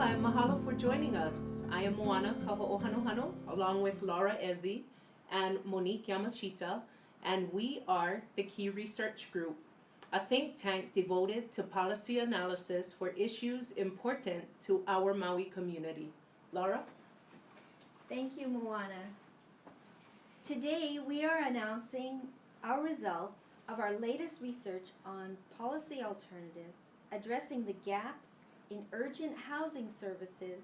and mahalo for joining us. I am Moana Kaho'ohanohano, along with Laura Ezzi and Monique Yamashita, and we are the Key Research Group, a think tank devoted to policy analysis for issues important to our Maui community. Laura? Thank you, Moana. Today we are announcing our results of our latest research on policy alternatives addressing the gaps in urgent housing services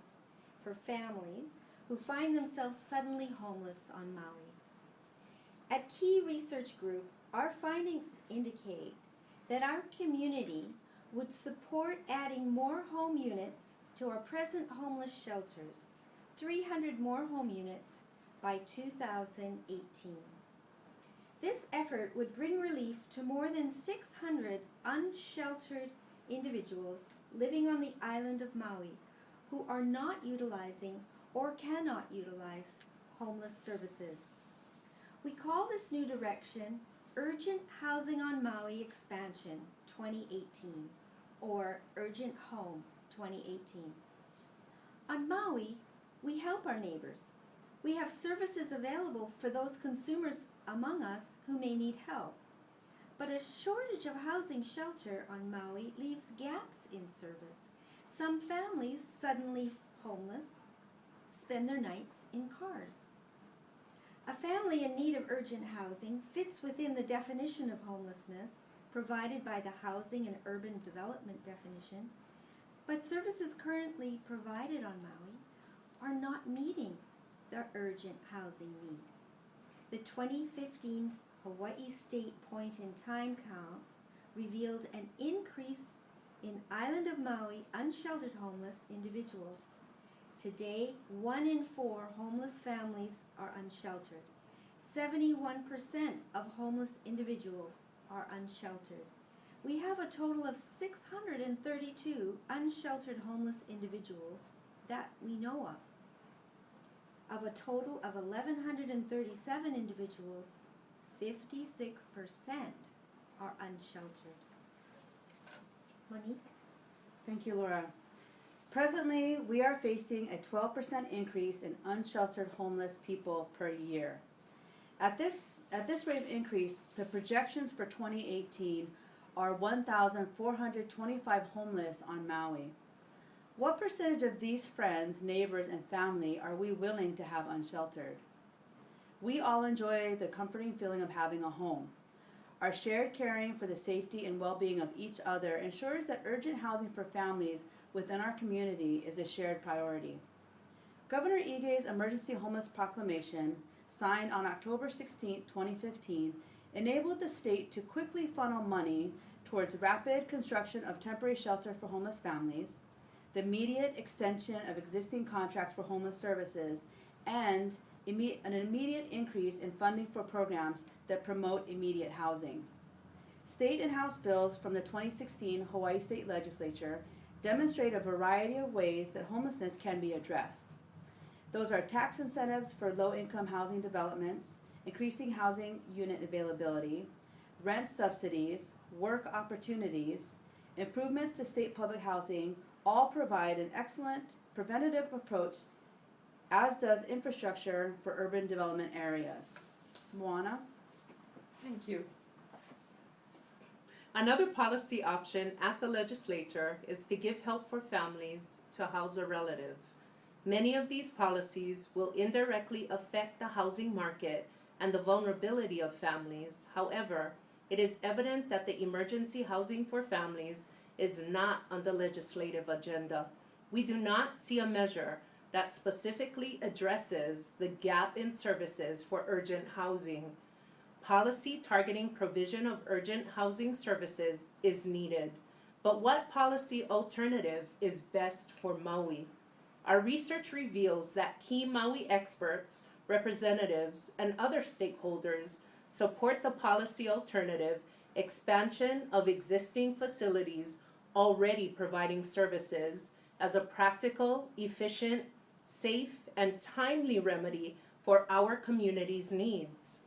for families who find themselves suddenly homeless on Maui. At Key Research Group, our findings indicate that our community would support adding more home units to our present homeless shelters, 300 more home units by 2018. This effort would bring relief to more than 600 unsheltered individuals living on the island of Maui who are not utilizing or cannot utilize homeless services. We call this new direction Urgent Housing on Maui Expansion 2018, or Urgent Home 2018. On Maui, we help our neighbors. We have services available for those consumers among us who may need help. But a shortage of housing shelter on Maui leaves gaps in service. Some families, suddenly homeless, spend their nights in cars. A family in need of urgent housing fits within the definition of homelessness provided by the Housing and Urban Development definition, but services currently provided on Maui are not meeting the urgent housing need. The 2015 Hawaii State point-in-time count revealed an increase in island of Maui unsheltered homeless individuals. Today, 1 in 4 homeless families are unsheltered. 71% of homeless individuals are unsheltered. We have a total of 632 unsheltered homeless individuals that we know of. Of a total of 1,137 individuals, 56% are unsheltered. Monique? Thank you, Laura. Presently, we are facing a 12% increase in unsheltered homeless people per year. At this rate of increase, the projections for 2018 are 1,425 homeless on Maui. What percentage of these friends, neighbors, and family are we willing to have unsheltered? We all enjoy the comforting feeling of having a home. Our shared caring for the safety and well-being of each other ensures that urgent housing for families within our community is a shared priority. Governor Ige's Emergency Homeless Proclamation, signed on October 16, 2015, enabled the state to quickly funnel money towards rapid construction of temporary shelter for homeless families, the immediate extension of existing contracts for homeless services, and an immediate increase in funding for programs that promote immediate housing. State and House bills from the 2016 Hawaii State Legislature demonstrate a variety of ways that homelessness can be addressed. Those are tax incentives for low-income housing developments, increasing housing unit availability, rent subsidies, work opportunities, improvements to state public housing, all provide an excellent preventative approach, as does infrastructure for urban development areas. Moana? Thank you. Another policy option at the legislature is to give help for families to house a relative. Many of these policies will indirectly affect the housing market and the vulnerability of families. However, it is evident that the emergency housing for families is not on the legislative agenda. We do not see a measure that specifically addresses the gap in services for urgent housing. Policy targeting provision of urgent housing services is needed, but what policy alternative is best for Maui? Our research reveals that key Maui experts, representatives, and other stakeholders support the policy alternative expansion of existing facilities already providing services as a practical, efficient, safe, and timely remedy for our community's needs.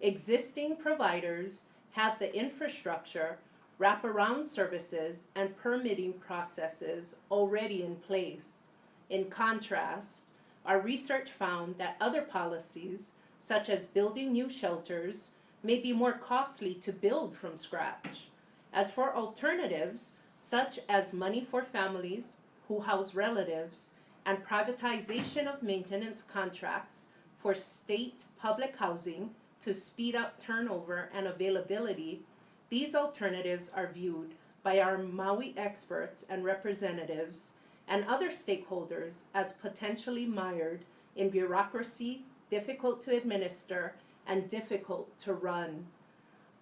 Existing providers have the infrastructure, wraparound services, and permitting processes already in place. In contrast, our research found that other policies, such as building new shelters, may be more costly to build from scratch. As for alternatives, such as money for families who house relatives and privatization of maintenance contracts for state public housing to speed up turnover and availability, these alternatives are viewed by our Maui experts and representatives and other stakeholders as potentially mired in bureaucracy, difficult to administer, and difficult to run.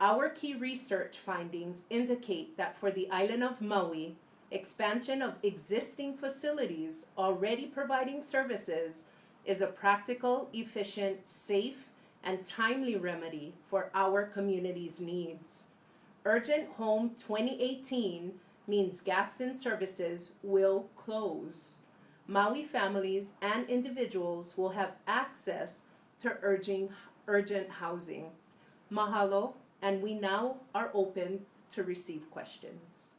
Our key research findings indicate that for the island of Maui, expansion of existing facilities already providing services is a practical, efficient, safe, and timely remedy for our community's needs. Urgent Home 2018 means gaps in services will close. Maui families and individuals will have access to urgent housing. Mahalo, and we now are open to receive questions.